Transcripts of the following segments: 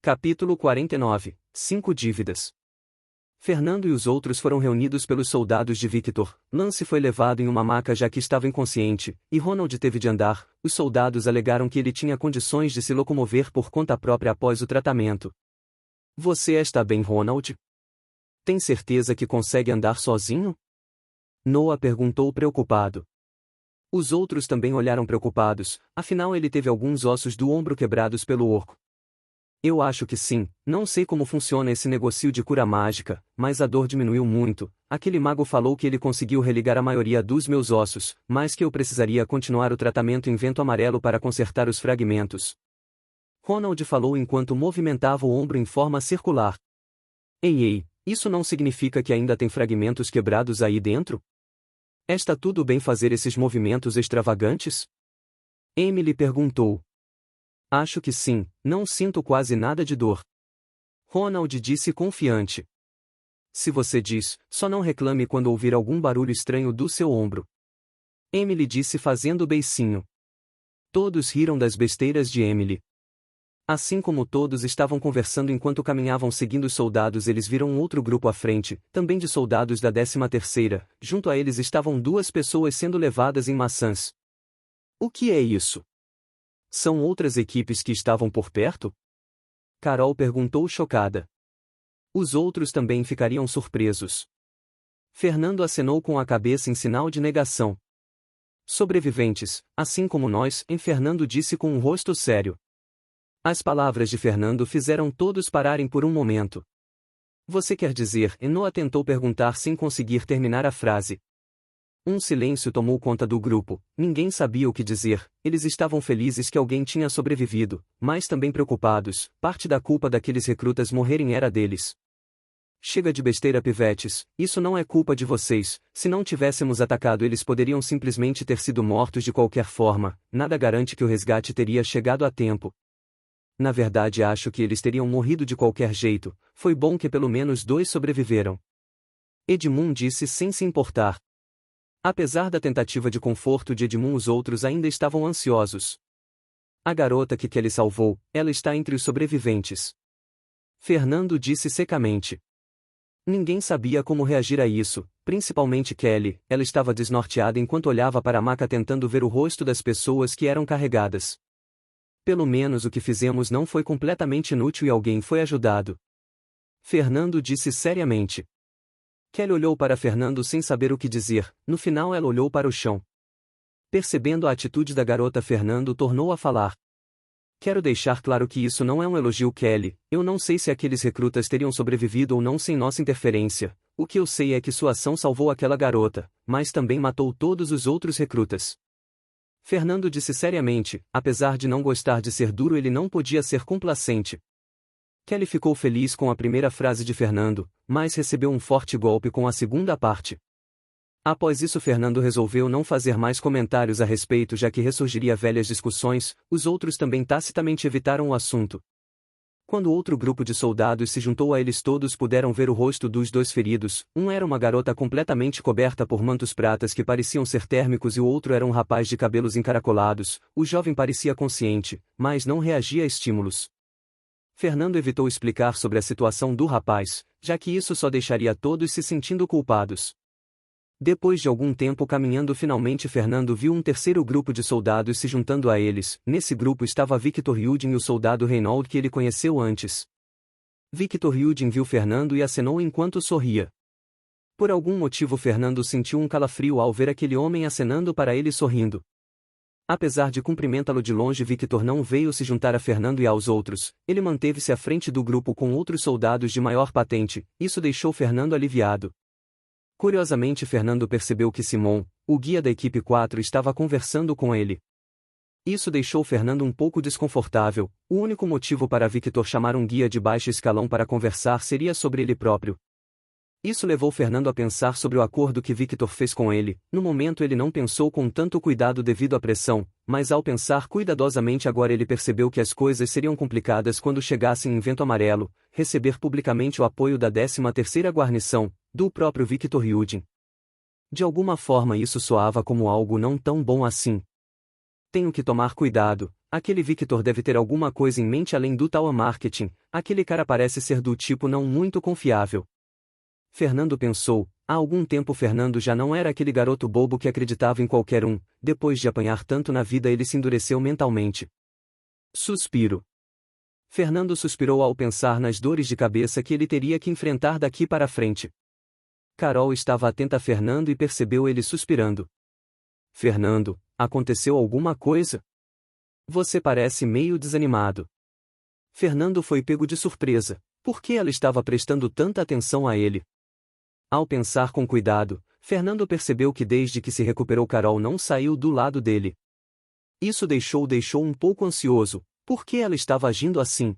Capítulo 49. 5 dívidas. Fernando e os outros foram reunidos pelos soldados de Victor. Lance foi levado em uma maca já que estava inconsciente, e Ronald teve de andar. Os soldados alegaram que ele tinha condições de se locomover por conta própria após o tratamento. Você está bem, Ronald? Tem certeza que consegue andar sozinho? Noah perguntou preocupado. Os outros também olharam preocupados, afinal ele teve alguns ossos do ombro quebrados pelo orco. Eu acho que sim, não sei como funciona esse negócio de cura mágica, mas a dor diminuiu muito. Aquele mago falou que ele conseguiu religar a maioria dos meus ossos, mas que eu precisaria continuar o tratamento em vento amarelo para consertar os fragmentos. Ronald falou enquanto movimentava o ombro em forma circular. Ei, isso não significa que ainda tem fragmentos quebrados aí dentro? Está tudo bem fazer esses movimentos extravagantes? Emily perguntou. Acho que sim, não sinto quase nada de dor. Ronald disse confiante. Se você diz, só não reclame quando ouvir algum barulho estranho do seu ombro. Emily disse fazendo beicinho. Todos riram das besteiras de Emily. Assim como todos estavam conversando enquanto caminhavam seguindo os soldados, eles viram um outro grupo à frente, também de soldados da 13ª, junto a eles estavam 2 pessoas sendo levadas em maçãs. O que é isso? São outras equipes que estavam por perto? Carol perguntou chocada. Os outros também ficariam surpresos. Fernando acenou com a cabeça em sinal de negação. Sobreviventes, assim como nós, Fernando disse com um rosto sério. As palavras de Fernando fizeram todos pararem por um momento. Você quer dizer? Noah tentou perguntar sem conseguir terminar a frase. Um silêncio tomou conta do grupo, ninguém sabia o que dizer, eles estavam felizes que alguém tinha sobrevivido, mas também preocupados, parte da culpa daqueles recrutas morrerem era deles. Chega de besteira, pivetes, isso não é culpa de vocês, se não tivéssemos atacado eles poderiam simplesmente ter sido mortos de qualquer forma, nada garante que o resgate teria chegado a tempo. Na verdade acho que eles teriam morrido de qualquer jeito, foi bom que pelo menos 2 sobreviveram. Edmund disse sem se importar. Apesar da tentativa de conforto de Edmund, os outros ainda estavam ansiosos. A garota que Kelly salvou, ela está entre os sobreviventes. Fernando disse secamente. Ninguém sabia como reagir a isso, principalmente Kelly, ela estava desnorteada enquanto olhava para a maca tentando ver o rosto das pessoas que eram carregadas. Pelo menos o que fizemos não foi completamente inútil e alguém foi ajudado. Fernando disse seriamente. Kelly olhou para Fernando sem saber o que dizer, no final ela olhou para o chão. Percebendo a atitude da garota, Fernando tornou a falar. Quero deixar claro que isso não é um elogio, Kelly, eu não sei se aqueles recrutas teriam sobrevivido ou não sem nossa interferência, o que eu sei é que sua ação salvou aquela garota, mas também matou todos os outros recrutas. Fernando disse seriamente, apesar de não gostar de ser duro ele não podia ser complacente. Kelly ficou feliz com a primeira frase de Fernando, mas recebeu um forte golpe com a segunda parte. Após isso Fernando resolveu não fazer mais comentários a respeito já que ressurgiria velhas discussões, os outros também tacitamente evitaram o assunto. Quando outro grupo de soldados se juntou a eles todos puderam ver o rosto dos 2 feridos, um era uma garota completamente coberta por mantos pratas que pareciam ser térmicos e o outro era um rapaz de cabelos encaracolados, o jovem parecia consciente, mas não reagia a estímulos. Fernando evitou explicar sobre a situação do rapaz, já que isso só deixaria todos se sentindo culpados. Depois de algum tempo caminhando finalmente Fernando viu um terceiro grupo de soldados se juntando a eles, nesse grupo estava Victor Yudin e o soldado Reynold que ele conheceu antes. Victor Yudin viu Fernando e acenou enquanto sorria. Por algum motivo Fernando sentiu um calafrio ao ver aquele homem acenando para ele sorrindo. Apesar de cumprimentá-lo de longe, Victor não veio se juntar a Fernando e aos outros, ele manteve-se à frente do grupo com outros soldados de maior patente, isso deixou Fernando aliviado. Curiosamente Fernando percebeu que Simon, o guia da equipe 4 estava conversando com ele. Isso deixou Fernando um pouco desconfortável, o único motivo para Victor chamar um guia de baixo escalão para conversar seria sobre ele próprio. Isso levou Fernando a pensar sobre o acordo que Victor fez com ele, no momento ele não pensou com tanto cuidado devido à pressão, mas ao pensar cuidadosamente agora ele percebeu que as coisas seriam complicadas quando chegassem em Vento Amarelo, receber publicamente o apoio da 13ª Guarnição, do próprio Victor Yudin. De alguma forma isso soava como algo não tão bom assim. Tenho que tomar cuidado, aquele Victor deve ter alguma coisa em mente além do tal marketing, aquele cara parece ser do tipo não muito confiável. Fernando pensou, há algum tempo Fernando já não era aquele garoto bobo que acreditava em qualquer um, depois de apanhar tanto na vida ele se endureceu mentalmente. Suspiro. Fernando suspirou ao pensar nas dores de cabeça que ele teria que enfrentar daqui para frente. Carol estava atenta a Fernando e percebeu ele suspirando. Fernando, aconteceu alguma coisa? Você parece meio desanimado. Fernando foi pego de surpresa. Por que ela estava prestando tanta atenção a ele? Ao pensar com cuidado, Fernando percebeu que desde que se recuperou Carol não saiu do lado dele. Isso deixou um pouco ansioso. Por que ela estava agindo assim?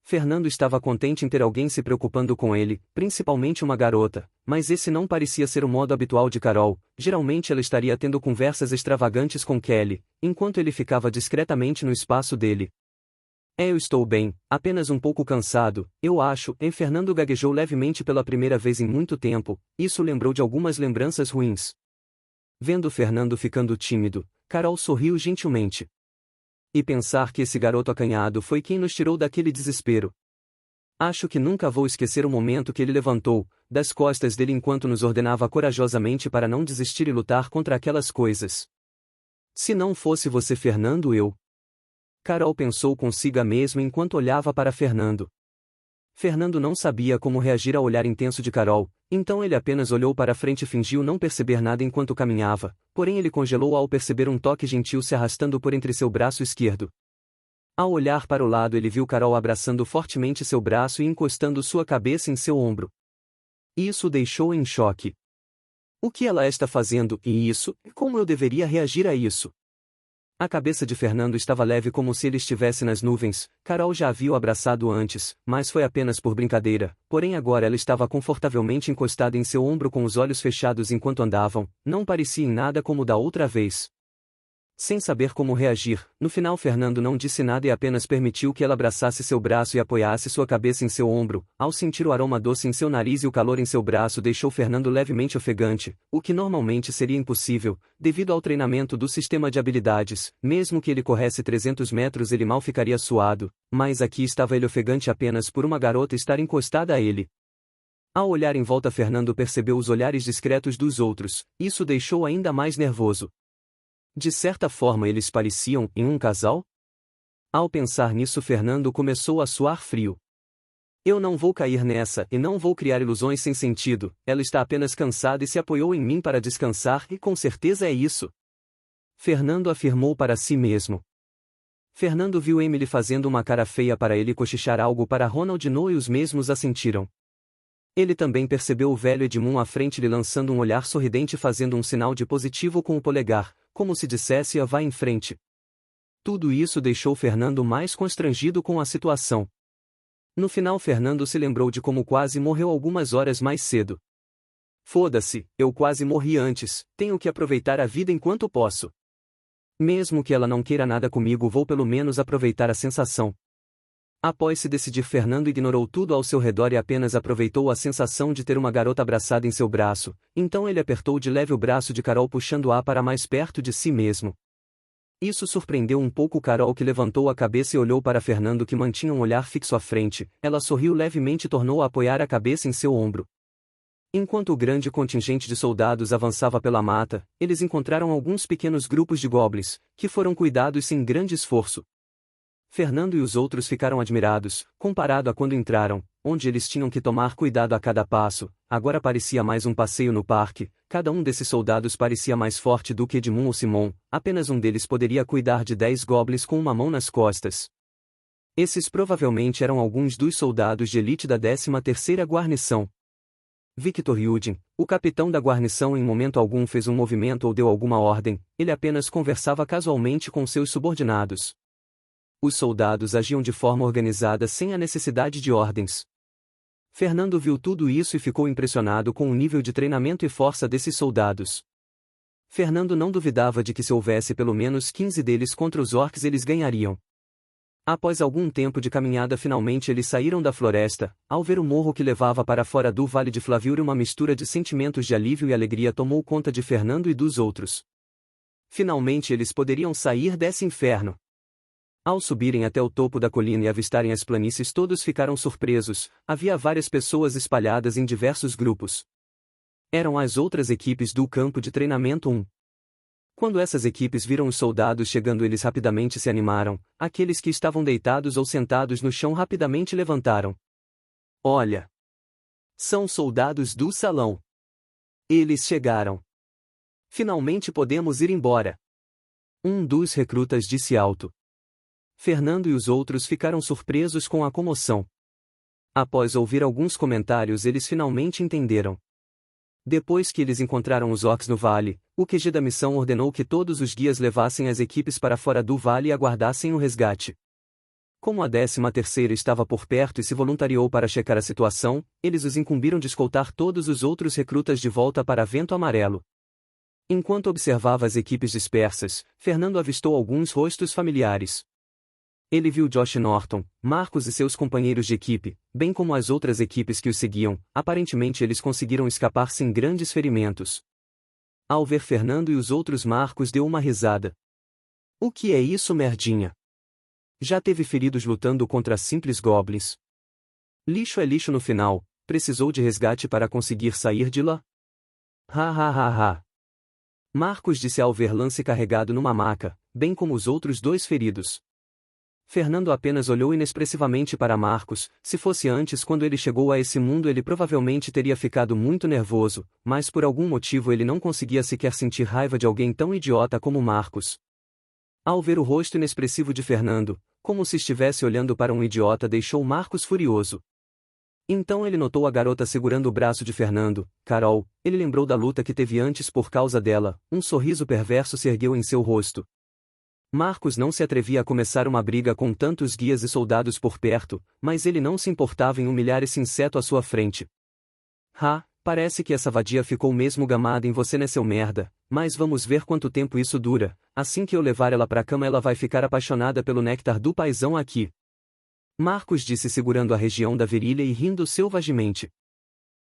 Fernando estava contente em ter alguém se preocupando com ele, principalmente uma garota, mas esse não parecia ser o modo habitual de Carol. Geralmente ela estaria tendo conversas extravagantes com Kelly, enquanto ele ficava discretamente no espaço dele. Eu estou bem, apenas um pouco cansado, eu acho. Fernando gaguejou levemente pela primeira vez em muito tempo, isso lembrou de algumas lembranças ruins. Vendo Fernando ficando tímido, Carol sorriu gentilmente. E pensar que esse garoto acanhado foi quem nos tirou daquele desespero. Acho que nunca vou esquecer o momento que ele levantou, das costas dele enquanto nos ordenava corajosamente para não desistir e lutar contra aquelas coisas. Se não fosse você Fernando Carol pensou consigo mesma enquanto olhava para Fernando. Fernando não sabia como reagir ao olhar intenso de Carol, então ele apenas olhou para frente e fingiu não perceber nada enquanto caminhava, porém ele congelou ao perceber um toque gentil se arrastando por entre seu braço esquerdo. Ao olhar para o lado ele viu Carol abraçando fortemente seu braço e encostando sua cabeça em seu ombro. Isso o deixou em choque. O que ela está fazendo, como eu deveria reagir a isso? A cabeça de Fernando estava leve como se ele estivesse nas nuvens. Carol já havia o abraçado antes, mas foi apenas por brincadeira, porém agora ela estava confortavelmente encostada em seu ombro com os olhos fechados enquanto andavam, não parecia em nada como da outra vez. Sem saber como reagir, no final Fernando não disse nada e apenas permitiu que ela abraçasse seu braço e apoiasse sua cabeça em seu ombro. Ao sentir o aroma doce em seu nariz e o calor em seu braço deixou Fernando levemente ofegante, o que normalmente seria impossível, devido ao treinamento do sistema de habilidades. Mesmo que ele corresse 300 metros ele mal ficaria suado, mas aqui estava ele ofegante apenas por uma garota estar encostada a ele. Ao olhar em volta Fernando percebeu os olhares discretos dos outros, isso o deixou ainda mais nervoso. De certa forma eles pareciam um casal? Ao pensar nisso Fernando começou a suar frio. Eu não vou cair nessa e não vou criar ilusões sem sentido, ela está apenas cansada e se apoiou em mim para descansar e com certeza é isso. Fernando afirmou para si mesmo. Fernando viu Emily fazendo uma cara feia para ele cochichar algo para Ronald e os mesmos assentiram. Ele também percebeu o velho Edmund à frente lhe lançando um olhar sorridente fazendo um sinal de positivo com o polegar, como se dissesse vá em frente. Tudo isso deixou Fernando mais constrangido com a situação. No final Fernando se lembrou de como quase morreu algumas horas mais cedo. Foda-se, eu quase morri antes, tenho que aproveitar a vida enquanto posso. Mesmo que ela não queira nada comigo vou pelo menos aproveitar a sensação. Após se decidir Fernando ignorou tudo ao seu redor e apenas aproveitou a sensação de ter uma garota abraçada em seu braço, então ele apertou de leve o braço de Carol puxando-a para mais perto de si mesmo. Isso surpreendeu um pouco Carol que levantou a cabeça e olhou para Fernando que mantinha um olhar fixo à frente, ela sorriu levemente e tornou a apoiar a cabeça em seu ombro. Enquanto o grande contingente de soldados avançava pela mata, eles encontraram alguns pequenos grupos de goblins, que foram cuidados sem grande esforço. Fernando e os outros ficaram admirados, comparado a quando entraram, onde eles tinham que tomar cuidado a cada passo, agora parecia mais um passeio no parque, cada um desses soldados parecia mais forte do que Edmund ou Simon, apenas um deles poderia cuidar de 10 goblins com uma mão nas costas. Esses provavelmente eram alguns dos soldados de elite da 13ª Guarnição. Victor Yudin, o capitão da guarnição em momento algum fez um movimento ou deu alguma ordem, ele apenas conversava casualmente com seus subordinados. Os soldados agiam de forma organizada sem a necessidade de ordens. Fernando viu tudo isso e ficou impressionado com o nível de treinamento e força desses soldados. Fernando não duvidava de que se houvesse pelo menos 15 deles contra os orcs eles ganhariam. Após algum tempo de caminhada finalmente eles saíram da floresta, ao ver o morro que levava para fora do Vale de Flaviur uma mistura de sentimentos de alívio e alegria tomou conta de Fernando e dos outros. Finalmente eles poderiam sair desse inferno. Ao subirem até o topo da colina e avistarem as planícies, todos ficaram surpresos. Havia várias pessoas espalhadas em diversos grupos. Eram as outras equipes do campo de treinamento 1. Quando essas equipes viram os soldados chegando, eles rapidamente se animaram. Aqueles que estavam deitados ou sentados no chão rapidamente levantaram. Olha! São soldados do salão. Eles chegaram. Finalmente podemos ir embora. Um dos recrutas disse alto. Fernando e os outros ficaram surpresos com a comoção. Após ouvir alguns comentários, eles finalmente entenderam. Depois que eles encontraram os orcs no vale, o QG da missão ordenou que todos os guias levassem as equipes para fora do vale e aguardassem o resgate. Como a 13ª estava por perto e se voluntariou para checar a situação, eles os incumbiram de escoltar todos os outros recrutas de volta para Vento Amarelo. Enquanto observava as equipes dispersas, Fernando avistou alguns rostos familiares. Ele viu Josh Norton, Marcos e seus companheiros de equipe, bem como as outras equipes que os seguiam. Aparentemente eles conseguiram escapar sem grandes ferimentos. Ao ver Fernando e os outros, Marcos deu uma risada. O que é isso, merdinha? Já teve feridos lutando contra simples goblins. Lixo é lixo no final, precisou de resgate para conseguir sair de lá? Ha ha ha ha. Marcos disse ao ver Lance carregado numa maca, bem como os outros dois feridos. Fernando apenas olhou inexpressivamente para Marcos. Se fosse antes, quando ele chegou a esse mundo, ele provavelmente teria ficado muito nervoso, mas por algum motivo ele não conseguia sequer sentir raiva de alguém tão idiota como Marcos. Ao ver o rosto inexpressivo de Fernando, como se estivesse olhando para um idiota, deixou Marcos furioso. Então ele notou a garota segurando o braço de Fernando, Carol. Ele lembrou da luta que teve antes por causa dela. Um sorriso perverso se ergueu em seu rosto. Marcos não se atrevia a começar uma briga com tantos guias e soldados por perto, mas ele não se importava em humilhar esse inseto à sua frente. Parece que essa vadia ficou mesmo gamada em você, né, seu merda, mas vamos ver quanto tempo isso dura. Assim que eu levar ela pra cama, ela vai ficar apaixonada pelo néctar do paizão aqui. Marcos disse, segurando a região da virilha e rindo selvagemente.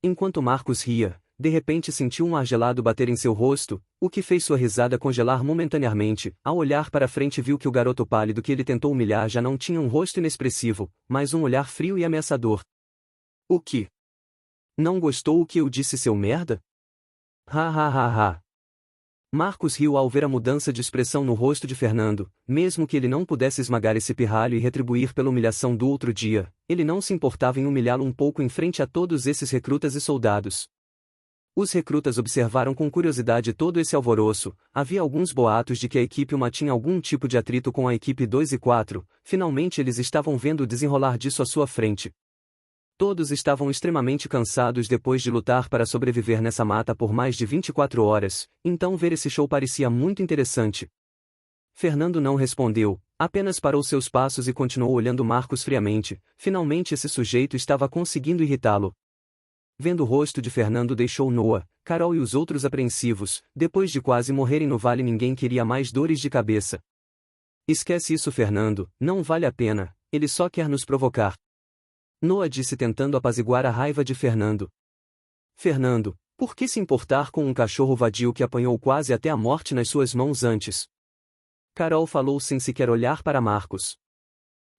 Enquanto Marcos ria, de repente sentiu um ar gelado bater em seu rosto, o que fez sua risada congelar momentaneamente. Ao olhar para frente, viu que o garoto pálido que ele tentou humilhar já não tinha um rosto inexpressivo, mas um olhar frio e ameaçador. O que? Não gostou o que eu disse, seu merda? Ha ha ha ha. Marcos riu ao ver a mudança de expressão no rosto de Fernando. Mesmo que ele não pudesse esmagar esse pirralho e retribuir pela humilhação do outro dia, ele não se importava em humilhá-lo um pouco em frente a todos esses recrutas e soldados. Os recrutas observaram com curiosidade todo esse alvoroço. Havia alguns boatos de que a equipe 1 tinha algum tipo de atrito com a equipe 2 e 4, finalmente eles estavam vendo o desenrolar disso à sua frente. Todos estavam extremamente cansados depois de lutar para sobreviver nessa mata por mais de 24 horas, então ver esse show parecia muito interessante. Fernando não respondeu, apenas parou seus passos e continuou olhando Marcos friamente. Finalmente esse sujeito estava conseguindo irritá-lo. Vendo o rosto de Fernando, deixou Noah, Carol e os outros apreensivos. Depois de quase morrerem no vale, ninguém queria mais dores de cabeça. Esquece isso, Fernando, não vale a pena, ele só quer nos provocar. Noah disse, tentando apaziguar a raiva de Fernando. Fernando, por que se importar com um cachorro vadio que apanhou quase até a morte nas suas mãos antes? Carol falou sem sequer olhar para Marcos.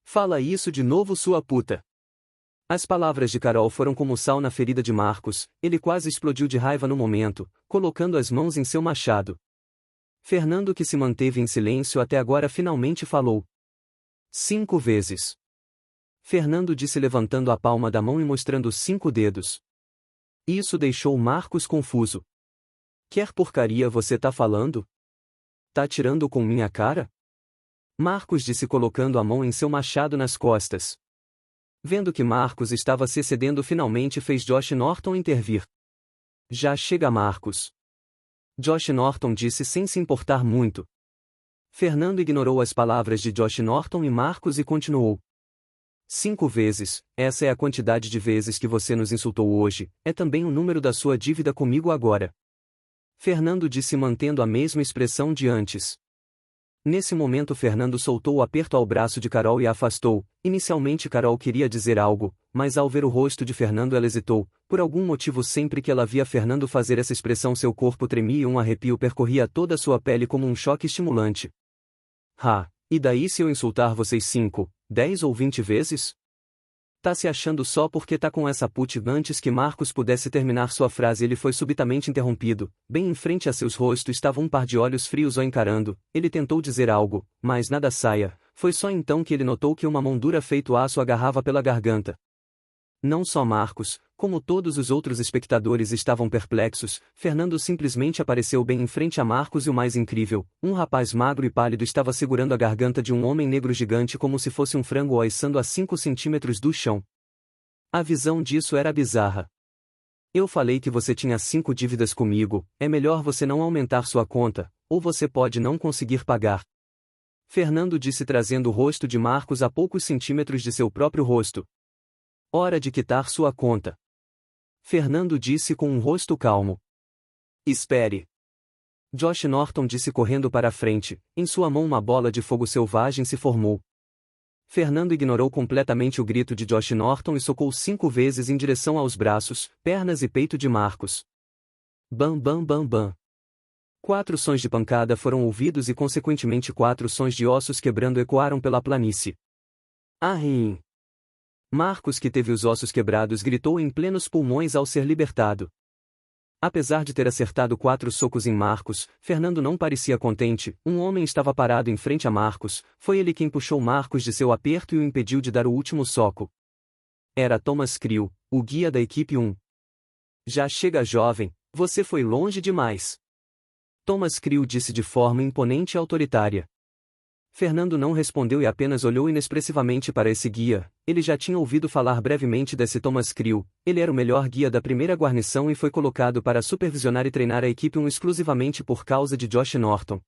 Fala isso de novo, sua puta. As palavras de Carol foram como sal na ferida de Marcos. Ele quase explodiu de raiva no momento, colocando as mãos em seu machado. Fernando, que se manteve em silêncio até agora, finalmente falou. 5 vezes. Fernando disse, levantando a palma da mão e mostrando 5 dedos. Isso deixou Marcos confuso. Que porcaria você tá falando? Tá tirando com minha cara? Marcos disse, colocando a mão em seu machado nas costas. Vendo que Marcos estava se excedendo, finalmente fez Josh Norton intervir. Já chega, Marcos. Josh Norton disse sem se importar muito. Fernando ignorou as palavras de Josh Norton e Marcos e continuou. 5 vezes, essa é a quantidade de vezes que você nos insultou hoje, é também o número da sua dívida comigo agora. Fernando disse, mantendo a mesma expressão de antes. Nesse momento Fernando soltou o aperto ao braço de Carol e a afastou. Inicialmente Carol queria dizer algo, mas ao ver o rosto de Fernando ela hesitou. Por algum motivo, sempre que ela via Fernando fazer essa expressão, seu corpo tremia e um arrepio percorria toda a sua pele como um choque estimulante. E daí se eu insultar vocês 5, 10 ou 20 vezes? Tá se achando só porque tá com essa put. Antes que Marcos pudesse terminar sua frase, ele foi subitamente interrompido. Bem em frente a seus rostos estava um par de olhos frios o encarando. Ele tentou dizer algo, mas nada saia. Foi só então que ele notou que uma mão dura feito aço agarrava pela garganta. Não só Marcos, como todos os outros espectadores estavam perplexos. Fernando simplesmente apareceu bem em frente a Marcos e o mais incrível, um rapaz magro e pálido estava segurando a garganta de um homem negro gigante como se fosse um frango oiçando a 5 centímetros do chão. A visão disso era bizarra. Eu falei que você tinha 5 dívidas comigo, é melhor você não aumentar sua conta, ou você pode não conseguir pagar. Fernando disse trazendo o rosto de Marcos a poucos centímetros de seu próprio rosto. Hora de quitar sua conta. Fernando disse com um rosto calmo. Espere. Josh Norton disse correndo para a frente, em sua mão uma bola de fogo selvagem se formou. Fernando ignorou completamente o grito de Josh Norton e socou 5 vezes em direção aos braços, pernas e peito de Marcos. Bam bam bam bam. 4 sons de pancada foram ouvidos e consequentemente 4 sons de ossos quebrando ecoaram pela planície. Ahim! Marcos, que teve os ossos quebrados, gritou em plenos pulmões ao ser libertado. Apesar de ter acertado 4 socos em Marcos, Fernando não parecia contente. Um homem estava parado em frente a Marcos, foi ele quem puxou Marcos de seu aperto e o impediu de dar o último soco. Era Thomas Creel, o guia da equipe 1. Já chega, jovem, você foi longe demais. Thomas Creel disse de forma imponente e autoritária. Fernando não respondeu e apenas olhou inexpressivamente para esse guia. Ele já tinha ouvido falar brevemente desse Thomas Creel. Ele era o melhor guia da primeira guarnição e foi colocado para supervisionar e treinar a equipe 1 exclusivamente por causa de Josh Norton.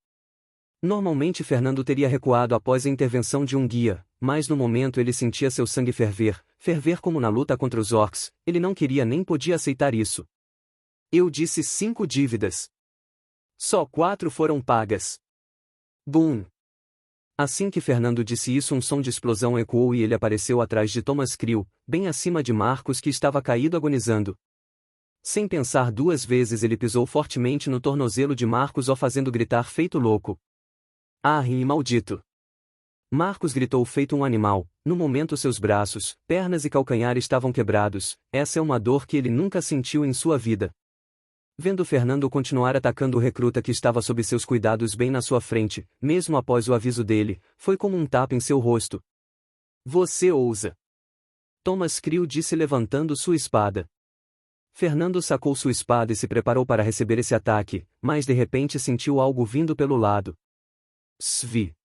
Normalmente Fernando teria recuado após a intervenção de um guia, mas no momento ele sentia seu sangue ferver como na luta contra os orcs. Ele não queria nem podia aceitar isso. Eu disse 5 dívidas. Só 4 foram pagas. Boom! Assim que Fernando disse isso, um som de explosão ecoou e ele apareceu atrás de Thomas Creel, bem acima de Marcos, que estava caído agonizando. Sem pensar 2 vezes, ele pisou fortemente no tornozelo de Marcos, o fazendo gritar feito louco. Ah, maldito! Marcos gritou feito um animal. No momento seus braços, pernas e calcanhar estavam quebrados. Essa é uma dor que ele nunca sentiu em sua vida. Vendo Fernando continuar atacando o recruta que estava sob seus cuidados bem na sua frente, mesmo após o aviso dele, foi como um tapa em seu rosto. Você ousa! Thomas Creel disse levantando sua espada. Fernando sacou sua espada e se preparou para receber esse ataque, mas de repente sentiu algo vindo pelo lado. Svi!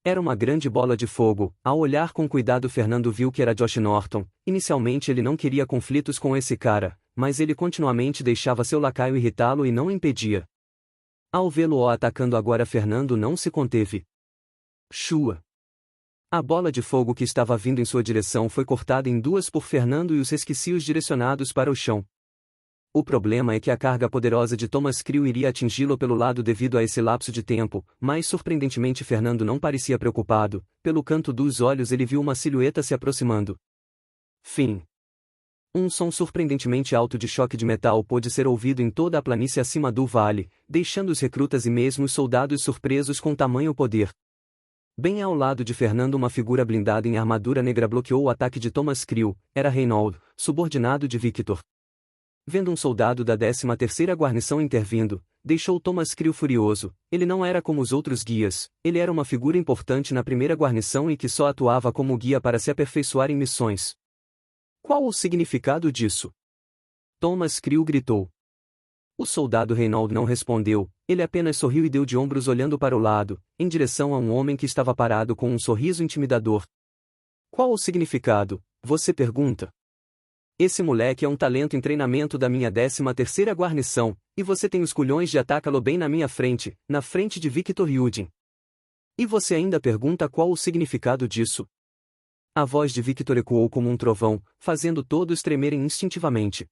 Era uma grande bola de fogo. Ao olhar com cuidado, Fernando viu que era Josh Norton. Inicialmente ele não queria conflitos com esse cara, mas ele continuamente deixava seu lacaio irritá-lo e não o impedia. Ao vê-lo atacando agora, Fernando não se conteve. Shua! A bola de fogo que estava vindo em sua direção foi cortada em 2 por Fernando e os resquícios direcionados para o chão. O problema é que a carga poderosa de Thomas Creel iria atingi-lo pelo lado devido a esse lapso de tempo, mas surpreendentemente Fernando não parecia preocupado. Pelo canto dos olhos ele viu uma silhueta se aproximando. Fim. Um som surpreendentemente alto de choque de metal pôde ser ouvido em toda a planície acima do vale, deixando os recrutas e mesmo os soldados surpresos com tamanho poder. Bem ao lado de Fernando, uma figura blindada em armadura negra bloqueou o ataque de Thomas Creel. Era Reynold, subordinado de Victor. Vendo um soldado da 13ª guarnição intervindo, deixou Thomas Creel furioso. Ele não era como os outros guias, ele era uma figura importante na primeira guarnição e que só atuava como guia para se aperfeiçoar em missões. Qual o significado disso? Thomas Creel gritou. O soldado Reynold não respondeu, ele apenas sorriu e deu de ombros olhando para o lado, em direção a um homem que estava parado com um sorriso intimidador. Qual o significado? Você pergunta. Esse moleque é um talento em treinamento da minha 13ª guarnição, e você tem os culhões de atacá-lo bem na minha frente, na frente de Victor Yudin. E você ainda pergunta qual o significado disso? A voz de Victor ecoou como um trovão, fazendo todos tremerem instintivamente.